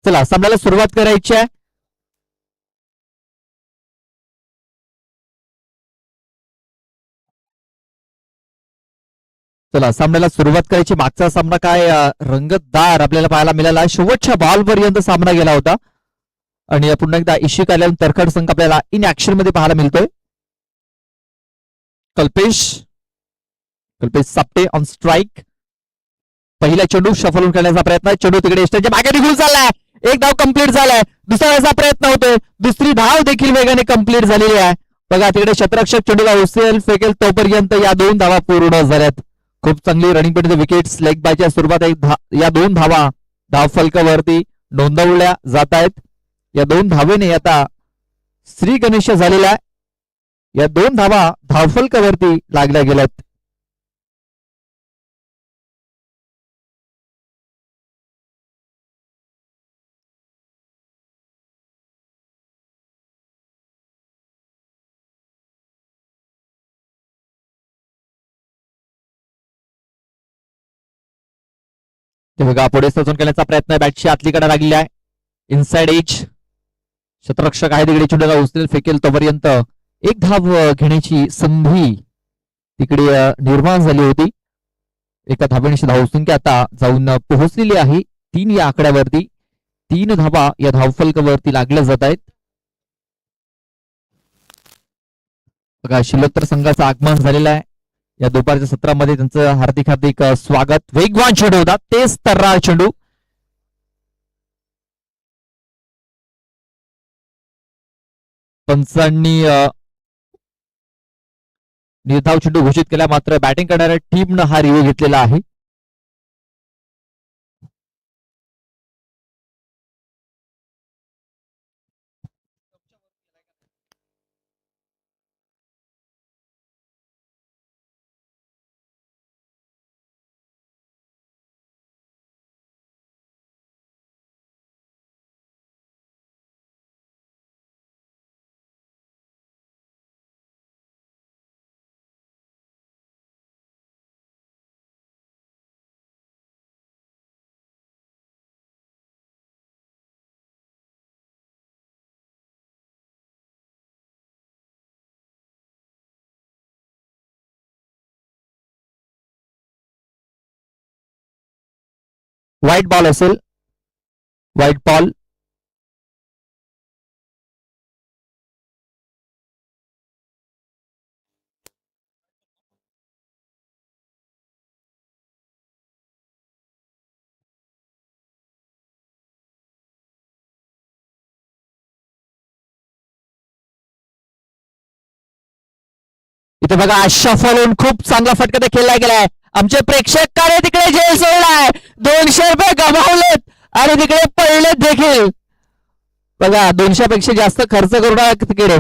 चला सामन्याला सुरुवात करायची आहे. चला सामन्याला सुरुवात करायची. मागचा सामना काय रंगतदार आपल्याला पाहायला मिळाला. शेवटच्या बॉलपर्यंत सामना गेला होता आणि पुन्हा एकदा इशिक आल्यानंतर तरखड संघ आपल्याला इन ऍक्शन मध्ये पाहायला मिळतोय. Kalpesh Sapte on strike. पहिला चेंडू शफल करण्याचा प्रयत्न. चेंडू तिकडे स्टेजच्या मागे निघून चाललाय. एक धाव कंप्लीट झालाय. दुसऱ्याचा प्रयत्न होतोय. दुसरी धाव देखील वेगाने कंप्लीट झालेली आहे. बघा तिकडे क्षेत्ररक्षक चेंडूला उचल फेकेल तोपर्यंत या 2 धावा पूर्ण झाल्यात. खूप चांगली रनिंग पेट विकेट्स लेग बायच्या सुरुवात या 2 धावा धाव फलकावरती नोंदवल्या जात आहेत. या 2 धावेने आता श्री गणेश झालेल्या या 2 धावा धावफलकावरती लागल्या गेल्यात. बघा पुढे सजून करण्याचा प्रयत्न बॅटची आतलीकडे लागलेला आहे. इनसाइड एज क्षेत्ररक्षक आहे तिकडे चेंडूला उचलेल फेकेल तोपर्यंत एक धाव घेण्याची संधी तिकडे निर्माण झाली होती. एका धावेची धावसंख्या आता जाऊन पोहोचलेली आहे 3 या आकड्यावरती. 3 धावा या धावफलकावरती लागल्या जात आहेत. बघा शिलोत्तर संघाचं आगमन झालेलं आहे. या दुपारच्या सत्रामध्ये त्यांचं हार्दिक स्वागत. वेगवान चेंडू होता. तेच तर्रार चेंडू. पंचांनी निर्धाव चेंडू घोषित केला. मात्र बॅटिंग करणाऱ्या टीमनं हा रिव्ह्यू घेतलेला आहे. व्हाईट बॉल असेल. White ball. इथे बघा शफल होऊन खूप चांगला फटका खेळला गेलाय. आमचे प्रेक्षक काय तिकडे जेल सोडलाय. 200 रुपये गमावलेत आणि तिकडे पडलेत देखील. बघा 200 पेक्षा जास्त खर्च करून तिकडे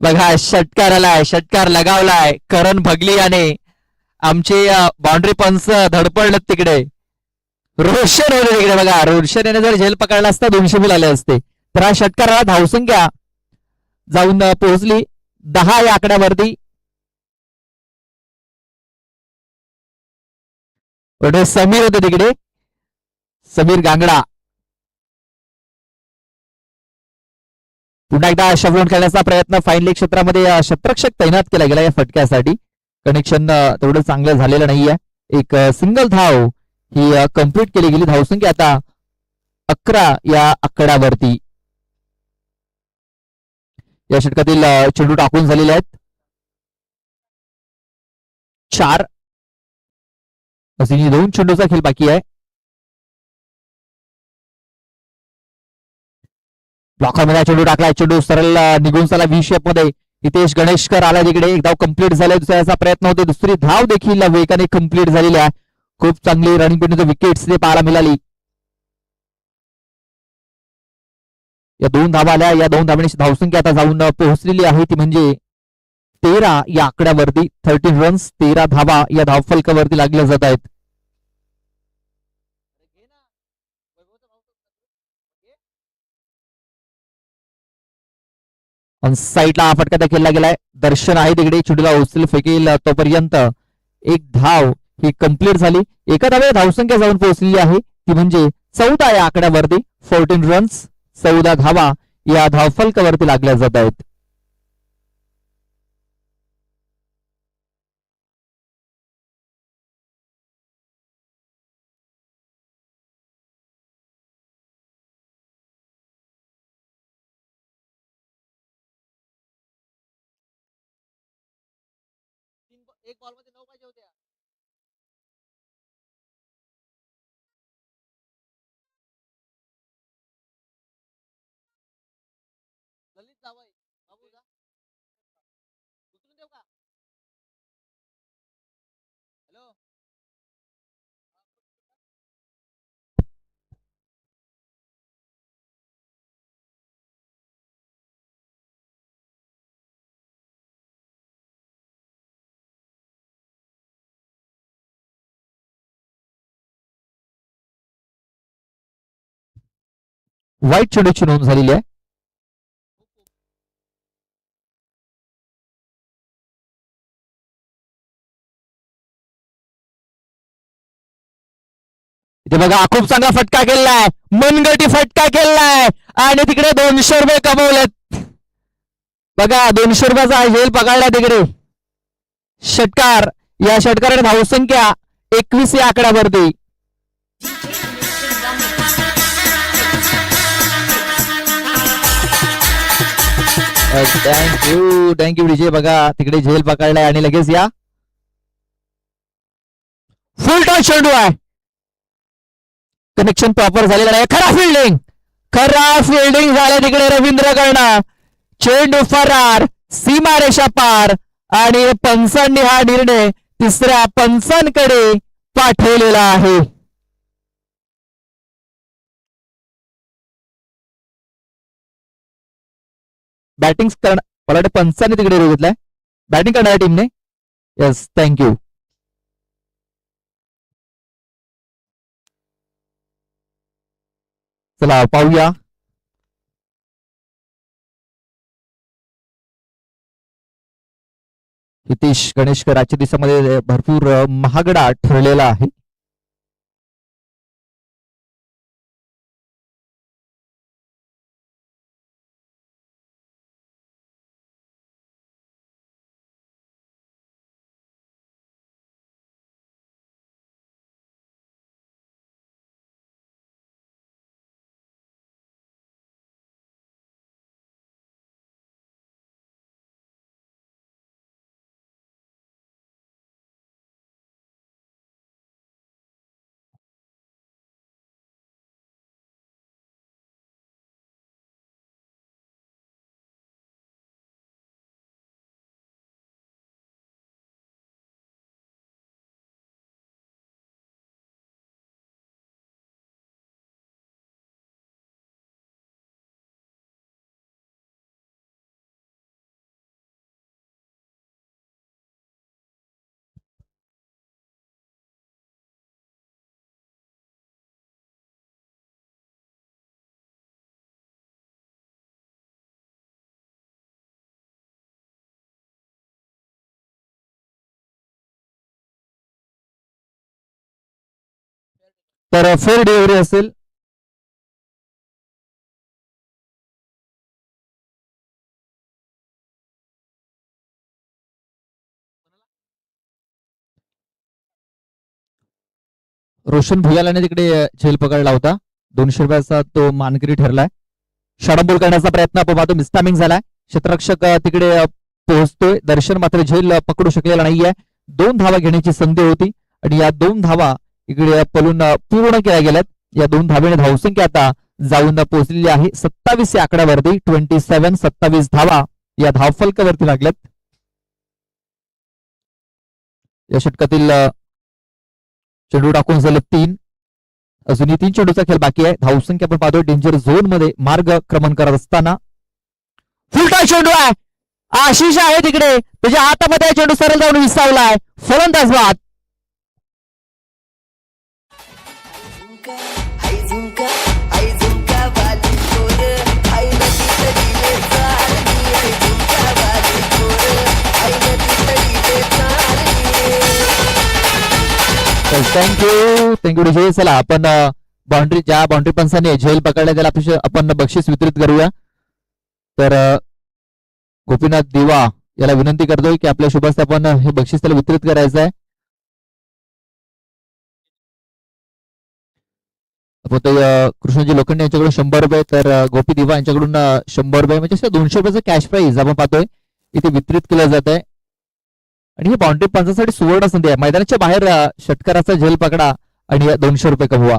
बघा षटकार आलाय. षटकार लगावलाय करण भगली याने. आमचे बाउंड्री पंच धडपडलेत तिकडे. रोशन होते तिकडे. बघा रोशन याने जर झेल पकडला असता 200 बिल आले असते. तर हा षटकाराला धावसंख्या जाऊन पोहोचली 10 या आकड्यावरती. समीर होते तिकडे. समीर गांगडा. पुन्हा एकदा शफल खेळण्याचा प्रयत्न. फाईन लेग क्षेत्रामध्ये क्षेत्ररक्षक तैनात केला गेला या फटक्यासाठी. कनेक्शन तेवढं चांगलं झालेलं नाहीये. एक सिंगल धाव ही कंप्लीट केली गेली. धावसंख्या आता 11 या आकड्यावरती. या षटकातील चेंडू टाकून झालेले आहेत 4. असे 2 चेंडूचा खेळ बाकी आहे. ब्लॉकरमध्ये चेंडू टाकलाय. चेंडू सरळ निघून चला व्ही शेप मध्ये. हितेश गणेशकर आला तिकडे. एक धाव कंप्लीट झालाय. दुसऱ्याचा प्रयत्न होते. दुसरी धाव देखील वेगाने कंप्लीट झालेली आहे. खूप चांगली रनिंग पेटून विकेट्स पाहायला मिळाली. या 2 धावा आल्या. या 2 धावांची धावसंख्या आता जाऊन पोहोचलेली आहे ती म्हणजे 13 या आकड्यावरती. 13 रन्स 13 धावा या धावफलकावरती लागल्या जात आहेत. साईडला हा फटका खेळला गेलाय. दर्शन आहे तिकडे. चेंडूला उचल फेकेल तोपर्यंत एक धाव ही कंप्लीट झाली. एका धावेत धावसंख्या जाऊन पोहोचलेली आहे ती म्हणजे 14 या आकड्यावरती 14 रन्स 14 धावा या धावफलकावरती लागल्या जात आहेत. एक बॉल मध्ये 9 पाहिजे होत्या. ललित जावई बाबू जा उचलून देऊ का? हॅलो वाईट चेंडूची नोंद झालेली आहे. इथे बघा खूप चांगला फटका केलेला आहे. मनगटी फटका केलेला आहे आणि तिकडे 200 रुपये कमवलेत. बघा 200 रुपयाचा झेल पकडला तिकडे. षटकार या षटकाराने धावसंख्या 21 या आकड्यावरती. थँक्यू विजय. बघा तिकडे झेल पकडलाय आणि लगेच या फुल टॉस चेंडू आहे. कनेक्शन प्रॉपर झालेलं नाही. खरा फिल्डिंग झालं तिकडे रवींद्रकडनं. चेंडू फरार सीमारेषा पार आणि पंचांनी हा निर्णय तिसऱ्या पंचांकडे पाठवलेला आहे. बॅटिंग मला वाटतं पंचांनी तिकडे घेतलाय बॅटिंग करणाऱ्या टीमने. Yes thank you. चला पाहूया. हितेश गणेशकर आजच्या दिवसामध्ये भरपूर महागडा ठरलेला आहे. तर फेअर डिलिव्हरी असेल. रोशन भुयालाने तिकडे झेल पकडला होता. 200 रुपयाचा तो मानकरी ठरलाय. षडंबोल करण्याचा प्रयत्न आपण पाहतो. मिसटायमिंग झालाय. क्षेत्ररक्षक तिकडे पोहोचतोय. दर्शन मात्र झेल पकडू शकलेला नाहीये. 2 धावा घेण्याची संधी होती आणि या 2 धावा इकडे पलून पूर्ण केल्या गेल्यात. या 2 धावेने धावसंख्या आता जाऊन पोहोचलेली आहे 27 या आकड्यावरती. 27 धावा या धावफलकावरती लागल्यात. या षटकातील चेंडू टाकून झाले 3. अजूनही 3 चेंडूचा खेळ बाकी आहे. धावसंख्या आपण पाहतोय डेंजर झोन मध्ये मार्गक्रमण करत असताना. फुलटॉस चेंडू आहे. आशिष आहे तिकडे त्याच्या हातामध्ये चेंडू सरळ जाऊन विसावलाय. फलंदाज बाद. Thank you DJ. चला आपण बाउंड्री पंचाने झेल पकडल्या त्याला आपण बक्षीस वितरित करूया. तर गोपीनाथ दिवा याला विनंती करतोय की आपल्या शुभ हस्ते आपण हे बक्षीस त्याला वितरित करायचं आहे. कृष्णजी लोखंडे यांच्याकडून 100 रुपये, तर गोपी दिवा यांच्याकडून 100 रुपये, म्हणजे 200 रुपयाचं कॅश प्राईज आपण पाहतोय इथे वितरित केलं जात आहे. आणि ही बाउंड्री पंचासाठी सुवर्ण संधी आहे. मैदानाच्या बाहेर षटकाराचा झेल पकडा आणि 200 रुपये कमवा.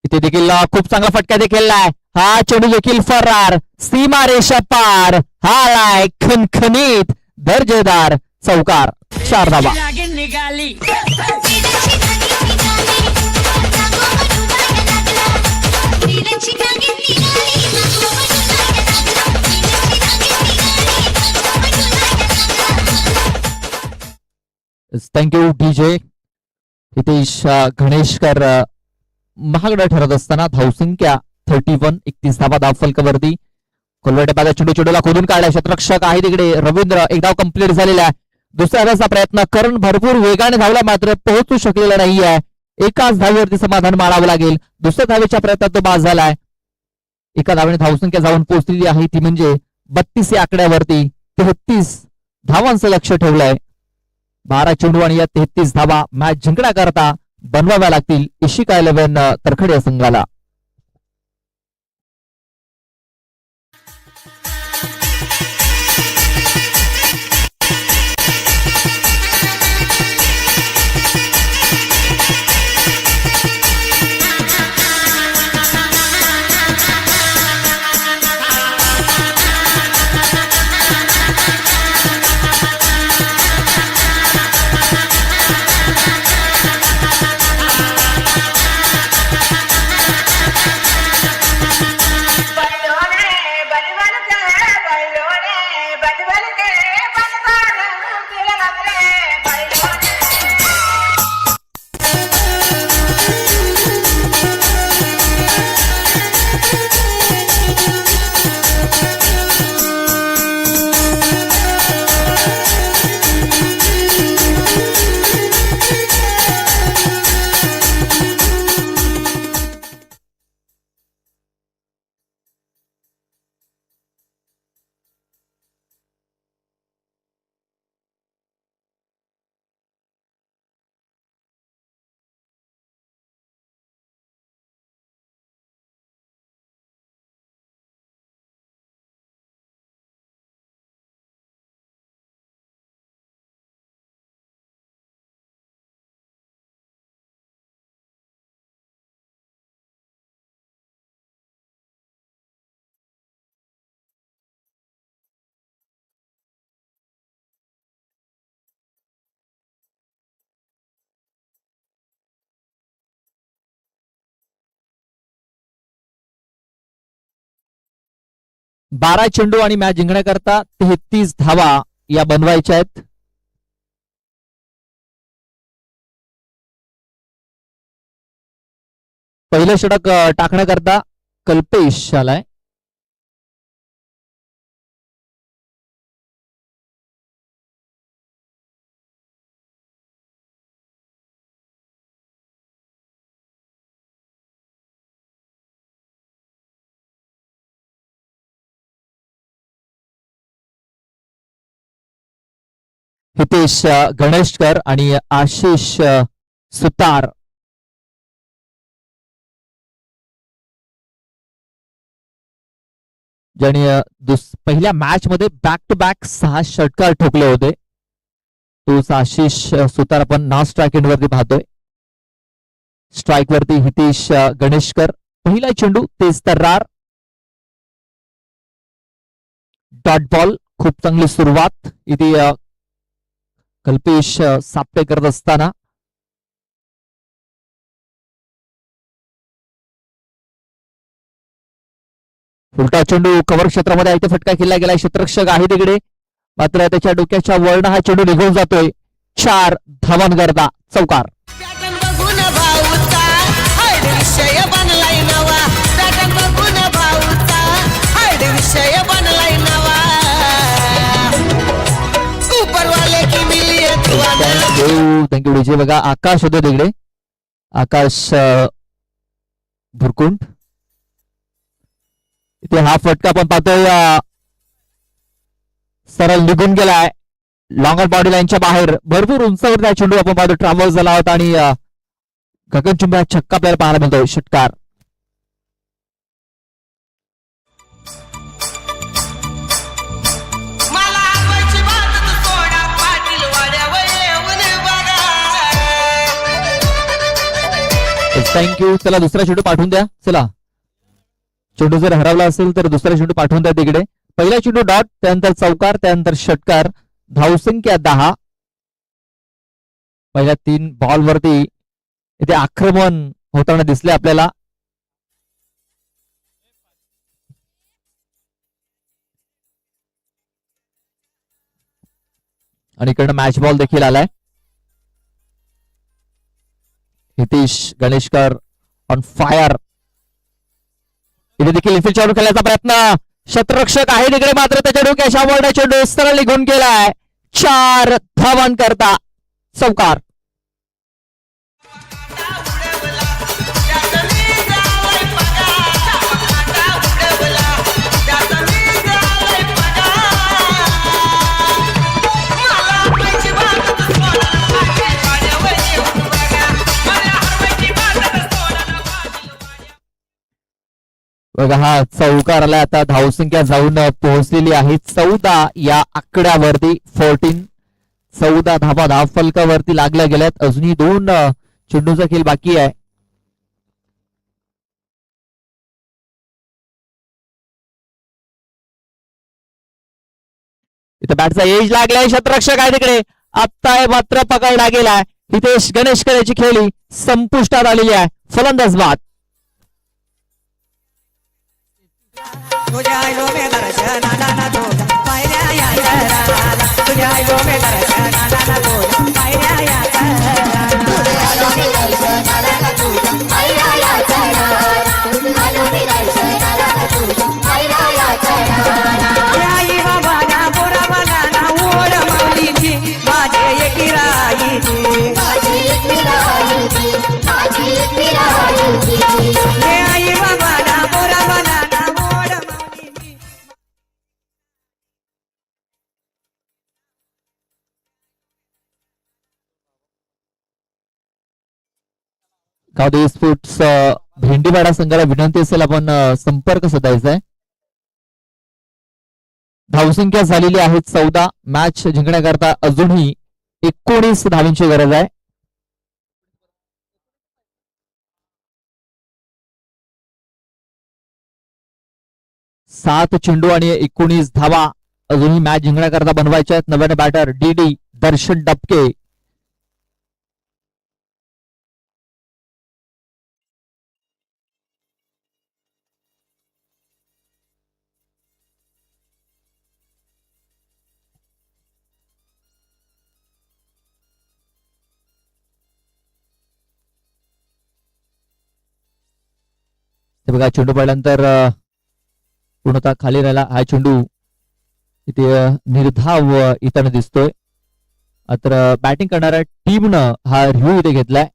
इथे देखील खूप चांगला फटका देखील आहे. हा चेंडू देखील फरार, सीमा रेषा पार, हा आलाय खणखणीत दर्जेदार चौकार, 4 धावा. Thank you DJ. हितेश गणेशकर महागडा ठरत असताना धावसंख्या 31, 31 धावा धाव फलकावरती. कोलवाटे बाद चेंडूला खोदून काढलाय क्षेत्ररक्षक आहे तिकडे रवींद्र. एक धाव कंप्लीट झालेला आहे. दुसऱ्या धावाचा प्रयत्न करण भरपूर वेगाने धावला मात्र पोहोचू शकलेला नाहीये. एकाच धावेवरती समाधान मानावं लागेल. दुसऱ्या धावेच्या प्रयत्नात तो बाद झालाय. एका धावेने धावसंख्या जाऊन पोहोचलेली आहे ती म्हणजे 32 या आकड्यावरती. 33 धावांचं लक्ष ठेवलंय. 12 चेंडू आणि या 33 धावा मॅच जिंकण्याकरता बनवाव्या लागतील इशिका 11 तरखडे या संघाला. बारा चेंडू आणि मॅच जिंकण्याकरता 33 धावा या बनवायच्या आहेत. पहिलं षटक टाकण्याकरता कल्पेश आलाय. हितेश गणेशकर आणि आशिष सुतार ज्यांनी पहिल्या मॅच मध्ये बॅक टू बॅक 6 षटकार ठोकले होते. तोच आशिष सुतार आपण नॉन स्ट्राइक एंड वरती पाहतोय. स्ट्राइक वरती हितेश गणेशकर. पहिला चेंडू तेज तर्रार, डॉट बॉल. खूप चांगली सुरुवात इथे कल्पेश साप्ते करत असताना उलटा चेंडू कव्हर क्षेत्रामध्ये इथे फटका खेळला गेला. क्षेत्ररक्षक आहे तिकडे मात्र त्याच्या डोक्याच्या वळण हा चेंडू निघून जातोय. 4 धावांकरता चौकार. Thank you DJ. बघा आकाश होते तिकडे, आकाश भुरकुंड. इथे हा फटका आपण पाहतोय सरळ निघून गेलाय लॉंगर बॉडी लाईनच्या बाहेर. भरपूर उंचावर त्या चेंडू आपण पाहतो ट्रॅव्हल झाला होता आणि गगनचुंबी छक्का आपल्याला पाहायला मिळतोय. षटकार. थँक्यू. चला दुसरा चेंडू पाठवून द्या. चला चेंडू जर हरवला असेल तर दुसरा चेंडू पाठवून द्या तिकडे. पहिला चेंडू डॉट, त्यानंतर चौकार, त्यानंतर षटकार. धावसंख्या 10. पहिल्या 3 बॉल वरती इथे आक्रमण होताना दिसले आपल्याला. आणि इकडनं मॅच बॉल देखील आलाय. Hitesh Ganeshkar on fire. इथे देखील इफिल चेंडू खेळण्याचा प्रयत्न. शतरक्षक आहे तिकडे, मात्र त्याच्या डोक्यात शावरला चेंडू सरळ निघून गेलाय. 4 धावां करता चौकार. बघा हा चौकार आला. आता धावसंख्या जाऊन पोहोचलेली आहे 14 या आकड्यावरती. 14 धावा धाव फलकावरती लागल्या गेल्यात. अजूनही 2 चेंडूचा खेळ बाकी आहे. इथे बॅटचा एज लागलाय. शतरक्षक आहे तिकडे, आत्ता मात्र पकडला गेलाय. हितेश गणेशकर याची खेळी संपुष्टात आलेली आहे. फलंदाज बाद. गावदेवी स्पोर्ट्स भेंडीवाडा संघाला विनंती असेल आपण संपर्क साधायचा आहे. धावसंख्या झालेली आहे 14. मॅच जिंकण्याकरता अजूनही 19 धावांची गरज आहे. सात चेंडू आणि 19 धावा अजूनही मॅच जिंकण्याकरता बनवायच्या आहेत. नव्याने बॅटर डी दर्शन डबके. बघा चेंडू पडल्यानंतर पूर्णतः खाली राहिला हा चेंडू. इथे निर्धाव इथं दिसतोय. मात्र बॅटिंग करणाऱ्या टीमनं हा रिव्ह्यू इथे घेतलाय.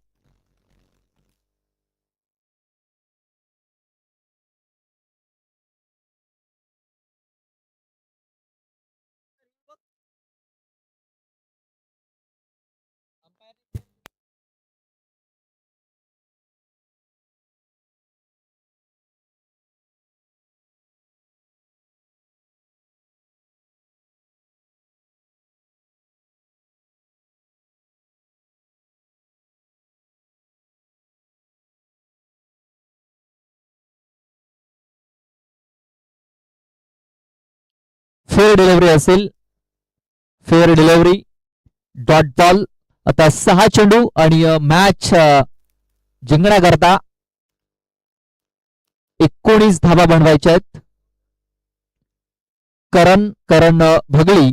फेअर डिलिव्हरी असेल. Fair delivery dot ball. आता 6 चेंडू आणि मॅच जिंकण्याकरता 19 धावा बनवायच्या आहेत. करण भगळी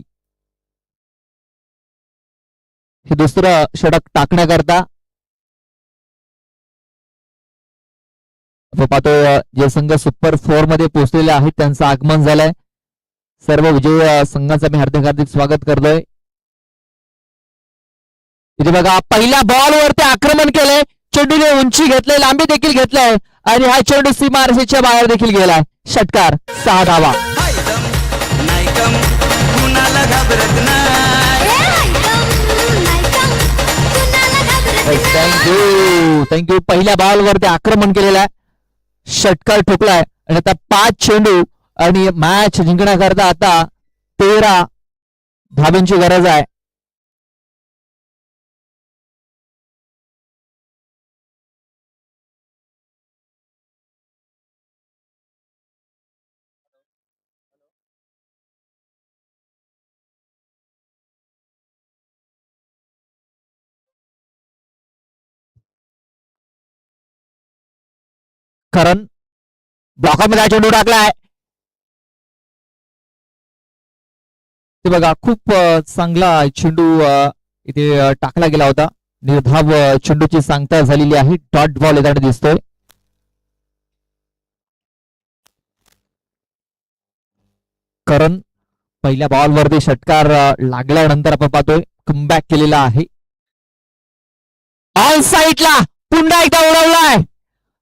हे दुसरं षटक टाकण्याकरता. आपण पाहतो जे संघ सुपर 4 मध्ये पोहोचलेले आहेत त्यांचं आगमन झालंय. सर्व विजयी संघाचं मी हार्दिक स्वागत करतोय. इथे बघा पहिल्या बॉलवरती आक्रमण केलंय, चेंडूने उंची घेतलंय, लांबी देखील घेतलाय आणि हा चेंडू सीमारेषेच्या बाहेर देखील गेलाय. षटकार, 6 धावा. थँक्यू. पहिल्या बॉलवरती आक्रमण केलेलं आहे, षटकार ठोकलाय आणि आता 5 चेंडू आणि मॅच जिंकण्याकरता आता 13 धाब्यांची गरज आहे. कारण ब्लॉकमध्ये चेंडू टाकलाय. ते बघा खूप चांगला चेंडू इथे टाकला गेला होता. निर्धाव चेंडूची सांगता झालेली आहे. डॉट बॉल येताना दिसतोय. कारण पहिल्या बॉलवरती षटकार लागल्यानंतर आपण पाहतोय कमबॅक केलेला आहे. ऑन साईडला पुन्हा एकदा उडवलाय,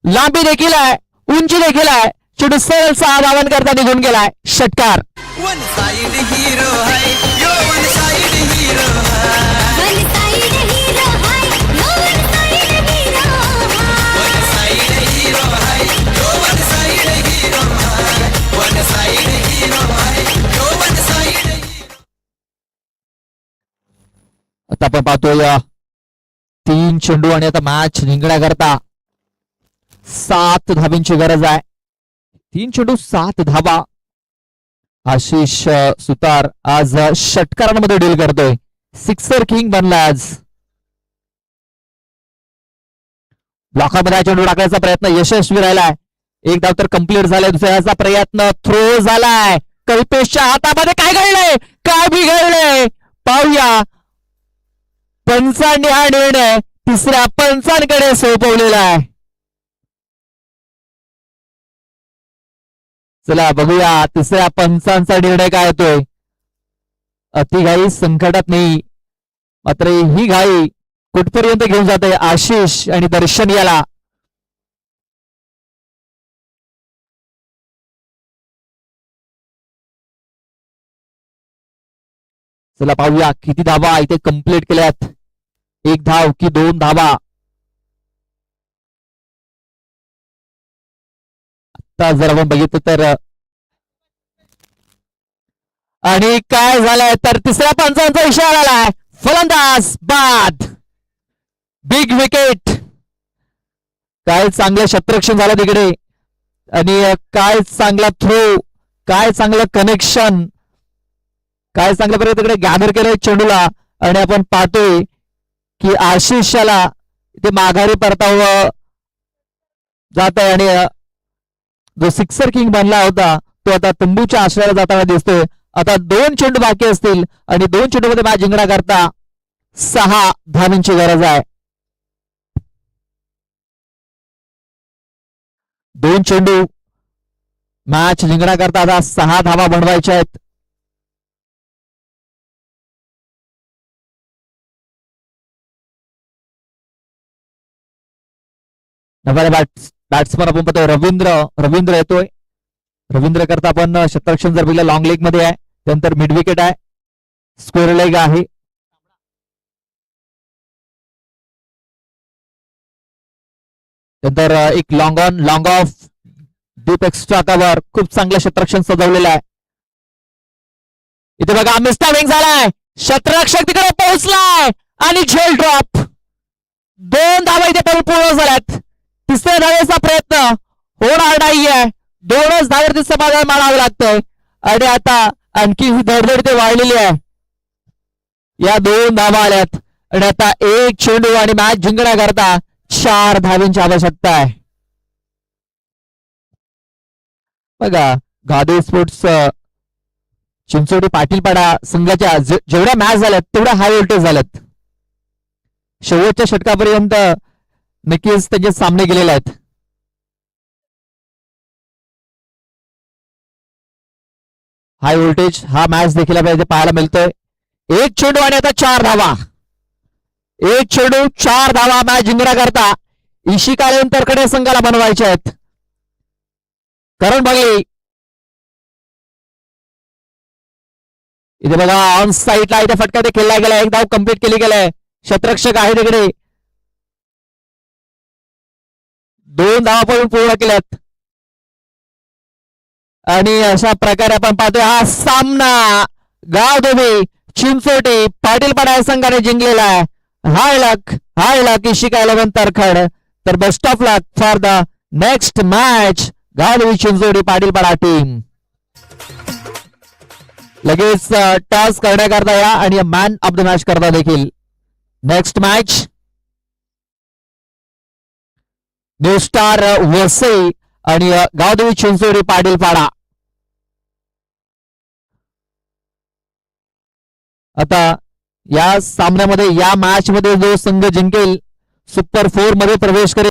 लांबी देखील आहे, उंची देखील आहे, चेंडू सरळ 6 धावांकरता निघून गेलाय. षटकार. वन साइड हीरो है यो वन साइड हीरो है वन साइड हीरो है यो वन साइड हीरो है वन साइड हीरो है यो वन साइड हीरो है वन साइड हीरो है यो वन साइड. आता आपण पाहतोय 3 चेंडू आणि आता मॅच जिंकण्याकरता 7 धाब्यांची गरज आहे. 3 चेंडू 7 धाबा. आशिष सुतार आज षटकारांमध्ये डील करतोय. सिक्सर किंग बनला आज. ब्लॉकमध्ये चेंडू टाकण्याचा प्रयत्न यशस्वी राहिलाय. एक धाव तर कंप्लीट झालाय. दुसऱ्याचा प्रयत्न थ्रो झालाय. कल्पेशच्या हातामध्ये काय घडलंय, काय बिघडलंय पाहूया. पंचांनी हा निर्णय तिसऱ्या पंचांकडे सोपवलेला आहे. चला बघूया तिसऱ्या पंचांचा निर्णय काय येतोय. अतिघाई संकटात नाही, मात्र ही घाई कुठपर्यंत घेऊन जाते आशिष आणि दर्शन याला. चला पाहूया किती धावा इथे कंप्लीट केल्यात. 1 धाव की 2 धावा. आता जर आपण बघितलं तर आणि काय झालंय तर तिसऱ्या पंचांचा इशारा आलाय. फलंदाज बाद. Big wicket. काय चांगलं क्षेत्ररक्षण झालं तिकडे आणि काय चांगला थ्रो, काय चांगलं कनेक्शन, काय चांगल्या प्रकारे तिकडे गॅदर केलंय चेंडूला. आणि आपण पाहतोय की आशिषला इथे माघारी परतावं जात आहे आणि जो सिक्सर किंग बनला होता तो आता तंबूच्या आश्रयाला जाताना दिसतोय. आता 2 चेंडू बाकी असतील आणि 2 चेंडूमध्ये मॅच जिंकण्याकरता 6 धावांची गरज आहे. 2 चेंडू मॅच जिंकण्याकरता आता 6 धावा बनवायच्या आहेत. बॅट्समन आपण पाहतोय रवींद्र येतोय. रवींद्र करता आपण क्षेत्ररक्षण जर बघितलं लॉंग लेग मध्ये आहे, त्यानंतर मिड विकेट आहे, स्क्वेअर लेग आहे. नंतर एक long on long of deep extra cover. खूप चांगलं क्षेत्ररक्षण सजवलेलं आहे. इथे बघा मिस्टर विंग झालाय, क्षेत्ररक्षक तिकडे पोहोचलाय आणि झेल ड्रॉप. 2 धावा इथे पूर्ण झाल्यात. तिसऱ्या धावेचा प्रयत्न होणार नाहीये. 2च धावेवरती समाधान मानावं लागतंय आणि आता आणखी ही धडधड ते वाढलेली आहे. या 2 धावा आल्यात आणि आता 1 चेंडू आणि मॅच जिंकण्याकरता 4 धावांची आवश्यकता आहे. बघा गादे स्पोर्ट्स चिंचोडी पाटीलपाडा संघाच्या जेवढ्या मॅच झाल्यात तेवढ्या हाय व्होल्टेज झाल्यात. शेवटच्या षटकापर्यंत नक्कीच त्यांचे सामने गेलेले आहेत. हाय व्होल्टेज हा मॅच देखील आपल्याला पाहायला मिळतोय. 1 चेंडू आणि आता 4 धावा. एक चेंडू 4 धावा मॅच जिंकण्याकरता इशिका तरकडे संघाला बनवायचे आहेत. करण बघले इथे बघा ऑन साईडला इथे फटका ते खेळला गेला. एक धाव कंप्लीट केली गेलाय. क्षेत्ररक्षक आहे तिकडे. 2 धावा पण पूर्ण केल्यात आणि अशा प्रकारे आपण पाहतोय हा सामना गावदेवी चिंचोटी पाटीलपाडा या संघाने जिंकलेला आहे. हाय लक इशिका 11 तरखड. तर best of luck for the next match Gavdevi Chinchoti Patilpada team. लगेच टॉस करण्याकरता या आणि मॅन ऑफ द मॅच करता देखील. Next match new star Vasai आणि गावदेवी चिंचोडी पाटीलपाडा. आता या सामन्यामध्ये या मॅच मध्ये जो संघ जिंकेल सुपर 4 मध्ये प्रवेश करेल.